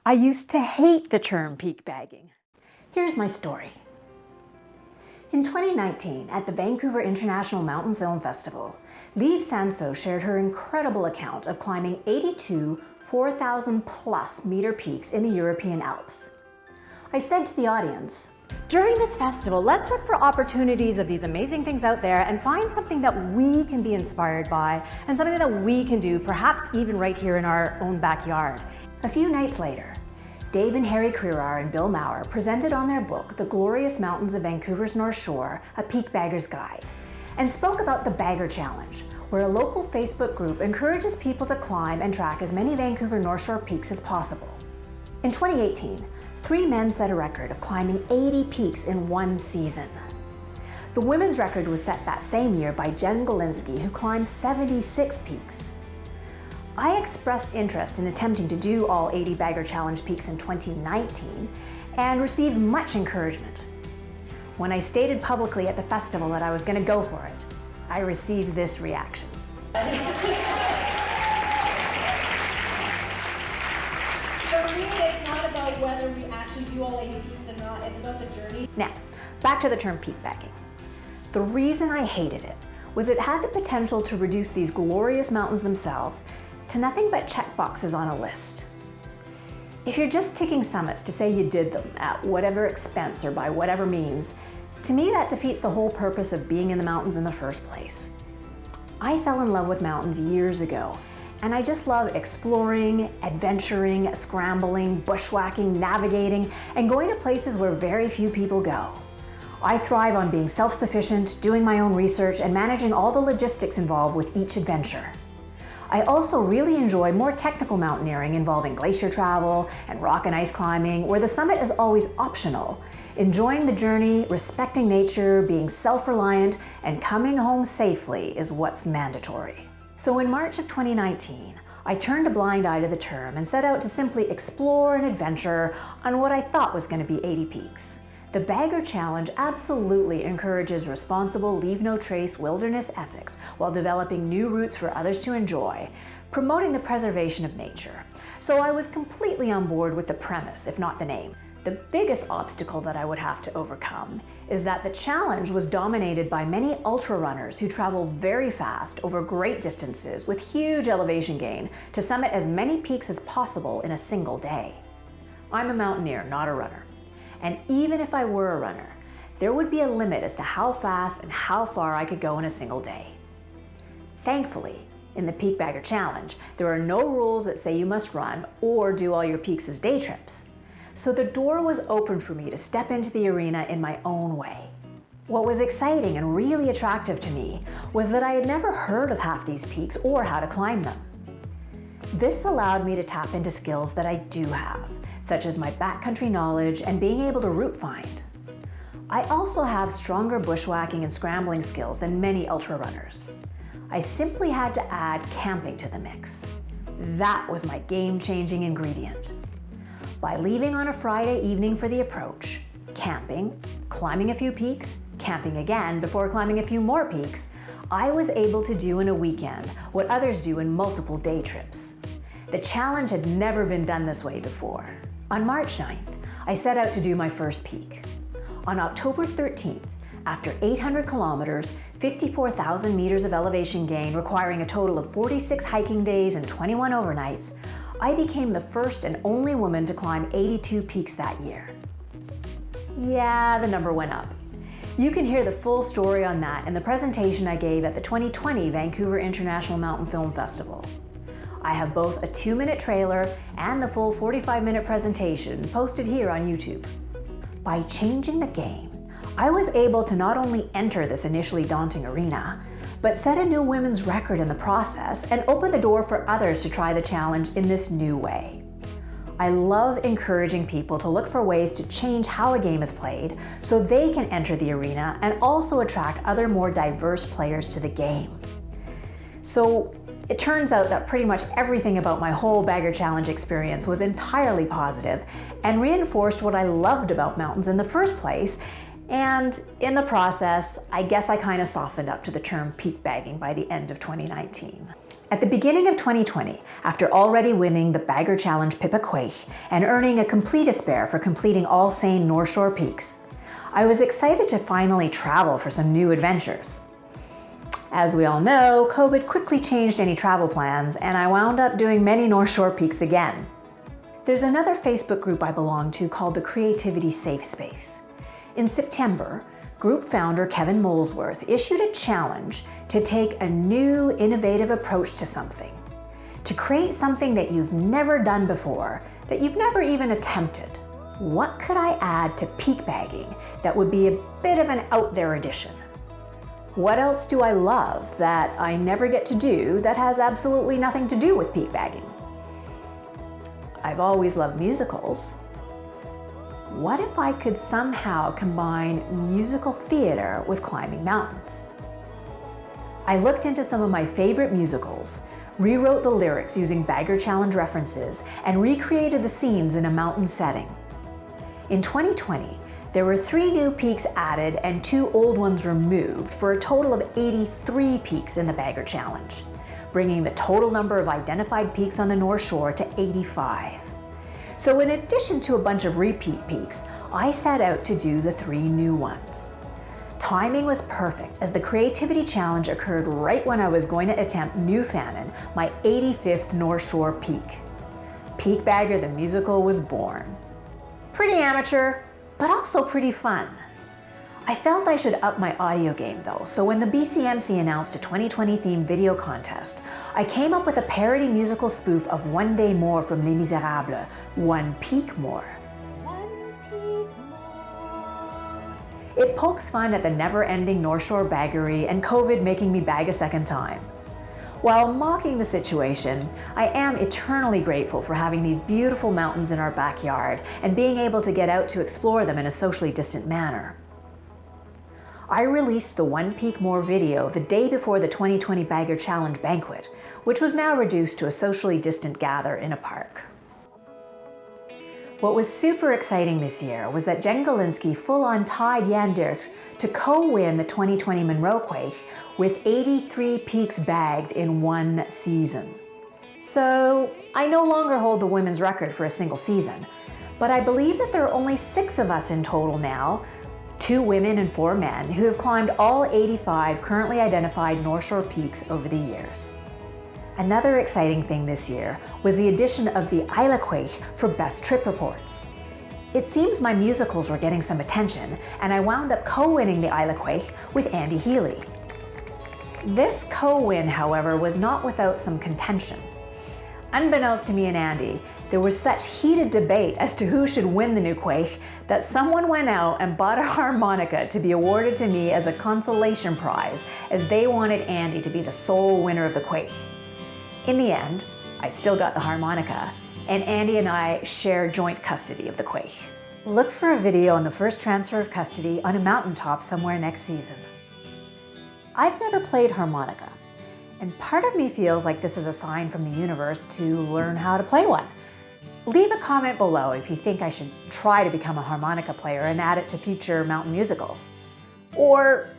I used to hate the term peak bagging. Here's my story. In 2019, at the Vancouver International Mountain Film Festival, Liv Sanso shared her incredible account of climbing 82 4,000 plus meter peaks in the European Alps. I said to the audience, during this festival, let's look for opportunities of these amazing things out there and find something that we can be inspired by and something that we can do, perhaps even right here in our own backyard. A few nights later, Dave and Harry Crerar and Bill Maurer presented on their book, The Glorious Mountains of Vancouver's North Shore, a Peak Bagger's Guide, and spoke about the Bagger Challenge, where a local Facebook group encourages people to climb and track as many Vancouver North Shore peaks as possible. In 2018, 3 men set a record of climbing 80 peaks in one season. The women's record was set that same year by Jen Galinsky, who climbed 76 peaks. I expressed interest in attempting to do all 80 Bagger Challenge peaks in 2019 and received much encouragement. When I stated publicly at the festival that I was going to go for it, I received this reaction. For me, it's not about whether we actually do all 80 peaks or not, it's about the journey. Now, back to the term peak bagging. The reason I hated it was it had the potential to reduce these glorious mountains themselves to nothing but check boxes on a list. If you're just ticking summits to say you did them at whatever expense or by whatever means, to me that defeats the whole purpose of being in the mountains in the first place. I fell in love with mountains years ago, and I just love exploring, adventuring, scrambling, bushwhacking, navigating, and going to places where very few people go. I thrive on being self-sufficient, doing my own research, and managing all the logistics involved with each adventure. I also really enjoy more technical mountaineering involving glacier travel and rock and ice climbing, where the summit is always optional. Enjoying the journey, respecting nature, being self-reliant, and coming home safely is what's mandatory. So in March of 2019, I turned a blind eye to the term and set out to simply explore and adventure on what I thought was going to be 80 peaks. The Bagger Challenge absolutely encourages responsible, leave-no-trace wilderness ethics while developing new routes for others to enjoy, promoting the preservation of nature. So I was completely on board with the premise, if not the name. The biggest obstacle that I would have to overcome is that the challenge was dominated by many ultra runners who travel very fast over great distances with huge elevation gain to summit as many peaks as possible in a single day. I'm a mountaineer, not a runner. And even if I were a runner, there would be a limit as to how fast and how far I could go in a single day. Thankfully, in the Peak Bagger Challenge, there are no rules that say you must run or do all your peaks as day trips. So the door was open for me to step into the arena in my own way. What was exciting and really attractive to me was that I had never heard of half these peaks or how to climb them. This allowed me to tap into skills that I do have, such as my backcountry knowledge and being able to route find. I also have stronger bushwhacking and scrambling skills than many ultra runners. I simply had to add camping to the mix. That was my game-changing ingredient. By leaving on a Friday evening for the approach, camping, climbing a few peaks, camping again before climbing a few more peaks, I was able to do in a weekend what others do in multiple day trips. The challenge had never been done this way before. On March 9th, I set out to do my first peak. On October 13th, after 800 kilometers, 54,000 meters of elevation gain requiring a total of 46 hiking days and 21 overnights, I became the first and only woman to climb 82 peaks that year. Yeah, the number went up. You can hear the full story on that in the presentation I gave at the 2020 Vancouver International Mountain Film Festival. I have both a 2-minute trailer and the full 45-minute presentation posted here on YouTube. By changing the game, I was able to not only enter this initially daunting arena, but set a new women's record in the process and open the door for others to try the challenge in this new way. I love encouraging people to look for ways to change how a game is played so they can enter the arena and also attract other more diverse players to the game. So it turns out that pretty much everything about my whole Bagger Challenge experience was entirely positive and reinforced what I loved about mountains in the first place. And in the process, I guess I kind of softened up to the term peak bagging by the end of 2019. At the beginning of 2020, after already winning the Bagger Challenge Pippaquake and earning a complete despair for completing all sane North Shore peaks, I was excited to finally travel for some new adventures. As we all know, COVID quickly changed any travel plans, and I wound up doing many North Shore peaks again. There's another Facebook group I belong to called the Creativity Safe Space. In September, group founder Kevin Molesworth issued a challenge to take a new, innovative approach to something, to create something that you've never done before, that you've never even attempted. What could I add to peak bagging that would be a bit of an out there addition? What else do I love that I never get to do that has absolutely nothing to do with peak bagging? I've always loved musicals. What if I could somehow combine musical theater with climbing mountains? I looked into some of my favorite musicals, rewrote the lyrics using Bagger Challenge references, and recreated the scenes in a mountain setting. In 2020, there were 3 new peaks added and 2 old ones removed for a total of 83 peaks in the Bagger Challenge, bringing the total number of identified peaks on the North Shore to 85. So in addition to a bunch of repeat peaks, I set out to do the 3 new ones. Timing was perfect as the Creativity Challenge occurred right when I was going to attempt New Fannin, my 85th North Shore peak. Peak Bagger the musical was born. Pretty amateur, but also pretty fun. I felt I should up my audio game though, so when the BCMC announced a 2020 themed video contest, I came up with a parody musical spoof of One Day More from Les Miserables, One Peak More. It pokes fun at the never-ending North Shore baggery and COVID making me bag a second time. While mocking the situation, I am eternally grateful for having these beautiful mountains in our backyard and being able to get out to explore them in a socially distant manner. I released the One Peak More video the day before the 2020 Bagger Challenge banquet, which was now reduced to a socially distant gather in a park. What was super exciting this year was that Jen Galinsky full-on tied Jan Dirk to co-win the 2020 Monroe Quake with 83 peaks bagged in one season. So I no longer hold the women's record for a single season, but I believe that there are only 6 of us in total now, 2 women and 4 men, who have climbed all 85 currently identified North Shore peaks over the years. Another exciting thing this year was the addition of the Isla Quake for Best Trip Reports. It seems my musicals were getting some attention, and I wound up co-winning the Isla Quake with Andy Healy. This co-win, however, was not without some contention. Unbeknownst to me and Andy, there was such heated debate as to who should win the new Quake that someone went out and bought a harmonica to be awarded to me as a consolation prize, as they wanted Andy to be the sole winner of the Quake. In the end, I still got the harmonica, and Andy and I share joint custody of the Quake. Look for a video on the first transfer of custody on a mountaintop somewhere next season. I've never played harmonica, and part of me feels like this is a sign from the universe to learn how to play one. Leave a comment below if you think I should try to become a harmonica player and add it to future mountain musicals. Or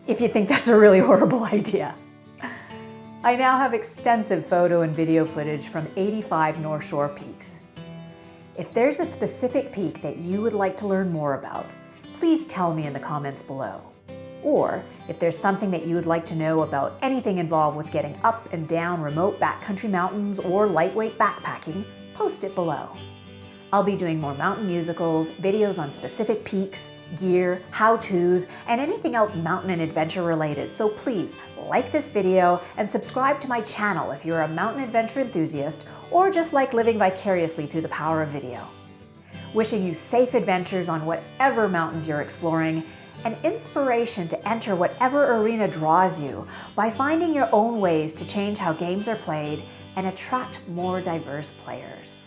if you think that's a really horrible idea. I now have extensive photo and video footage from 85 North Shore peaks. If there's a specific peak that you would like to learn more about, please tell me in the comments below. Or if there's something that you would like to know about anything involved with getting up and down remote backcountry mountains or lightweight backpacking, post it below. I'll be doing more mountain musicals, videos on specific peaks, gear, how-tos, and anything else mountain and adventure related, so please like this video and subscribe to my channel if you're a mountain adventure enthusiast or just like living vicariously through the power of video. Wishing you safe adventures on whatever mountains you're exploring and inspiration to enter whatever arena draws you by finding your own ways to change how games are played and attract more diverse players.